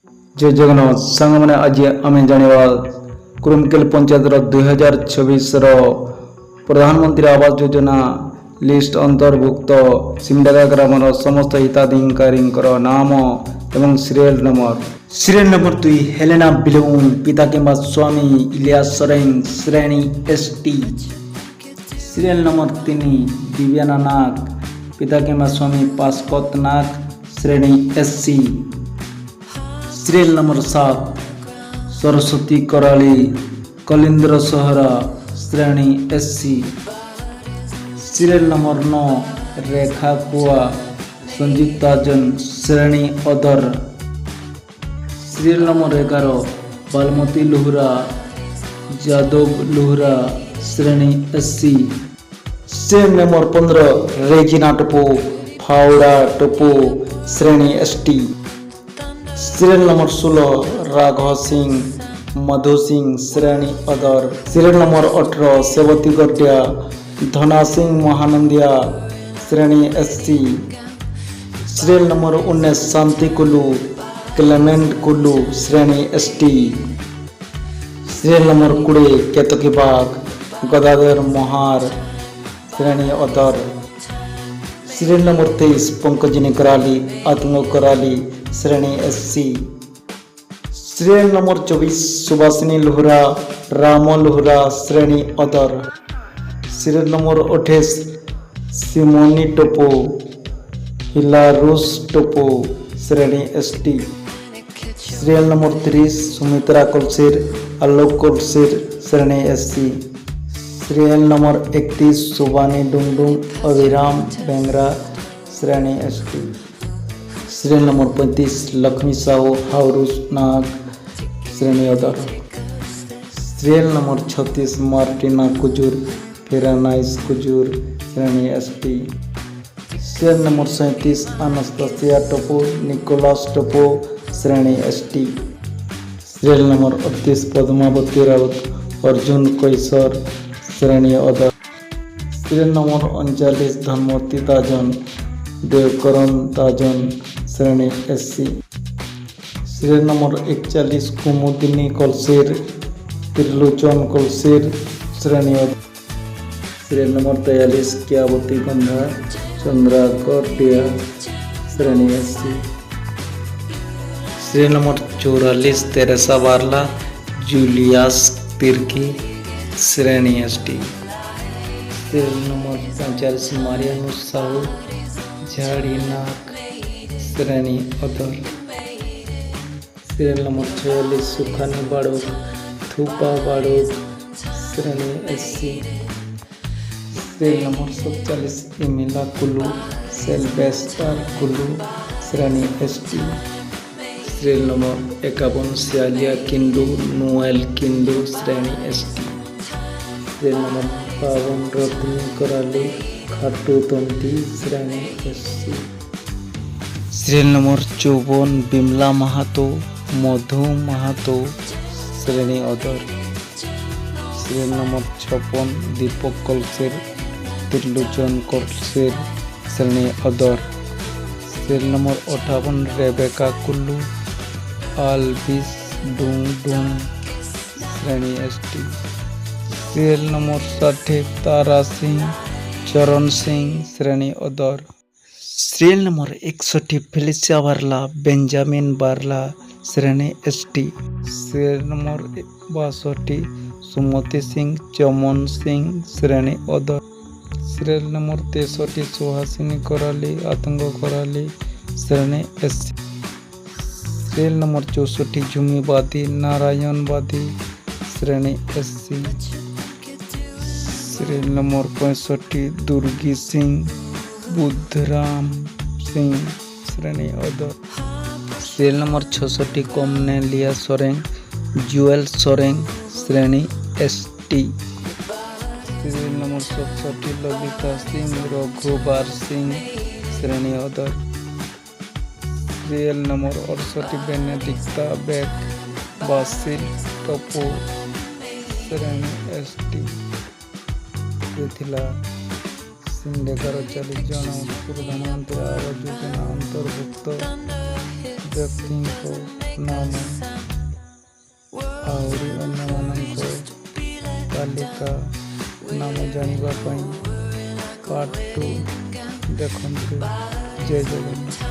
जय जगन्नाथ सांग मैंने आज आम जाना कुरुमकेल पंचायत 2024 प्रधानमंत्री आवास योजना लिस्ट अंतर्भुक्त सिमडागा ग्राम समस्त हिताधिकारी नाम एवं सीरियल नंबर 2 हेलेना बिलुन पिता के स्वामी इलियास सोरेन श्रेणी एसटी। सीरियल नंबर 3 दिव्याना नाग पिता के स्वामी पाशपत नाग श्रेणी एससी। सीरियल नंबर 7 सरस्वती कराली कलिंद्र सहरा श्रेणी एससी। सीरियल नंबर 9 रेखा कुआ संयुक्ता जन श्रेणी other. Serial number 11 Balmati Luhra Jadav Luhra श्रेणी SC. Serial number 15 Regina Toppo Fawda Toppo श्रेणी ST. Serial number 16 Raghav Singh Madhu Singh श्रेणी अदर। सीरियल नंबर 18 सेवती गड्या धना सिंह महानंदिया श्रेणी SC. Serial number 19 Shanti Kullu Clement Kullu श्रेणी ST. Serial number 20 Ketki Bag Gadadhar Mohar श्रेणी other. Serial number 23 Pankajini Karali Atma Karali श्रेणी SC. Serial number 24 Subhashini Luhra Ram Luhra श्रेणी other. Serial number 28 Simoni Toppo Hilarus Toppo श्रेणी ST. Serial number 30 Sumitra Kulsir Alok Kulsir श्रेणी SC. Serial number 31 Subani Dungdung Abhiram Bengra श्रेणी ST. Serial number 35 Lakshmi Sahu हाउरुस नाग श्रेणी other. Serial number 36 Martina Kujur फेरानाइस कुजूर श्रेणी ST. Serial number 37 Anastasia Topo Nicholas Topo श्रेणी ST. Serial number 38 Padmavati Raut Arjun कैसर श्रेणी अदर। सीरियल नंबर 39 धनमती ताजन देवकरण ताजन श्रेणी एससी। सीरियल नंबर 41 कुमुदिनी कलसिर त्रिलोचन कलसिर श्रेणी अदर। सीरियल नंबर 43 क्यावती गंधा चंद्रा कटिया श्रेणी SC. Serial number 44 Teresa Barla Julius Tirkey श्रेणी एसटी। सीरियल नंबर 45 मारियानु साहू झाड़ी नाक श्रेणी अदर। सीरियल नंबर 46 सुखानी बाड़ोक थूपा बाड़ोक श्रेणी एससी। सीरियल नंबर 47 इमिला कुल्लू सेल्वेस्टर कुल्लू श्रेणी एसटी। सीरियल नंबर 51 सियालिया किंडू नोएल किंडू श्रेणी एसटी। सीरियल नंबर 52 रत्नी कराली खाटू तंती श्रेणी SC. Serial number 54 Bimla Mahato Madhu Mahato श्रेणी अदर। सीरियल नंबर 56 दीपक कलसिर त्रिलोचन कलसिर श्रेणी other. Serial number 58 Rebecca Kullu आलबिस डुंग श्रेणी ST. Serial number 60 Tara Singh Charan Singh श्रेणी other. Serial number 61 Felicia Barla Benjamin Barla श्रेणी ST. Serial number 62 Sumati Singh Chaman Singh श्रेणी अदर। सीरियल नंबर 63 सुहासिनी कराली आतंक कराली श्रेणी एससी। सीरियल नंबर 64 झुमीवादी नारायणवादी श्रेणी SC. Serial number 65 Durgi Singh Budhram Singh श्रेणी अदर। सीरियल नंबर 66 कमनेलिया सोरेन जुएल सोरेन श्रेणी ST. Serial number 67 Lalita Singh Raghubar Singh श्रेणी अदर। सीरियल नंबर 68 बेनेडिक्ता बेक बासिल टोपो श्रेणी एसटी। ବାସିନ୍ଦା 41 ଜଣ ପ୍ରଧାନମନ୍ତ୍ରୀ ଆବାସ ଯୋଜନା ଅନ୍ତର୍ଭୁକ୍ତ ବ୍ୟକ୍ତିଙ୍କ ନାମ। ଆହୁରି ଅନ୍ୟମାନଙ୍କ ତାଲିକା ନାମ ଜାଣିବା ପାଇଁ ପାର୍ଟ 2 ଦେଖନ୍ତୁ। ଜୟ ଜଗନ୍ନାଥ।